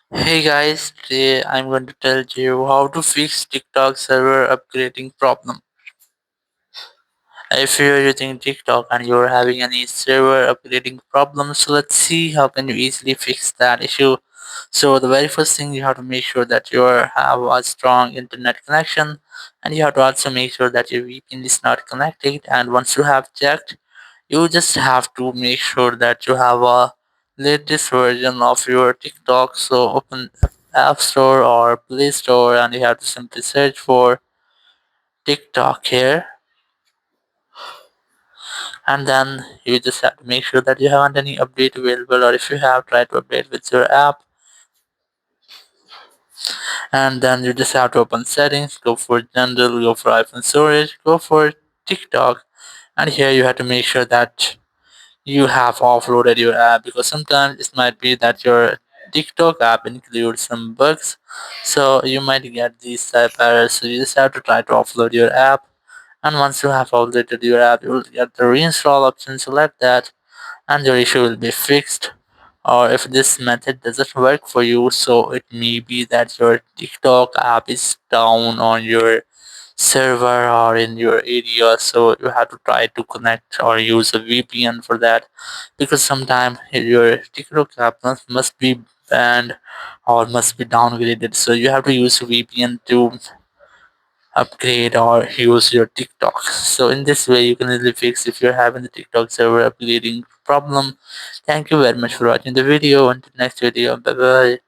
Hey guys, today I'm going to tell you how to fix TikTok server upgrading problem. If you're using TikTok and you're having any server upgrading problems, so let's see how can you easily fix that issue. So the very first thing, you have to make sure that you have a strong internet connection, and you have to also make sure that your VPN is not connected. And once you have checked, you just have to make sure that you have a latest version of your TikTok. So open App Store or Play Store, and you have to simply search for TikTok here, and then you just have to make sure that you haven't any update available, or if you have, try to update with your app. And then you just have to open settings, go for general, go for iPhone storage, go for TikTok, and here you have to make sure that you have offloaded your app, because sometimes it might be that your TikTok app includes some bugs, so you might get these type errors. So you just have to try to offload your app, and once you have updated your app, you will get the reinstall option. Select that, and your issue will be fixed. Or if this method doesn't work for you, so it may be that your TikTok app is down on your server or in your area, so you have to try to connect or use a VPN for that, because sometimes your TikTok app must be banned or must be downgraded, so you have to use VPN to upgrade or use your TikTok. So in this way you can easily fix if you're having the TikTok server upgrading problem. Thank you very much for watching the video. Until next video, bye bye.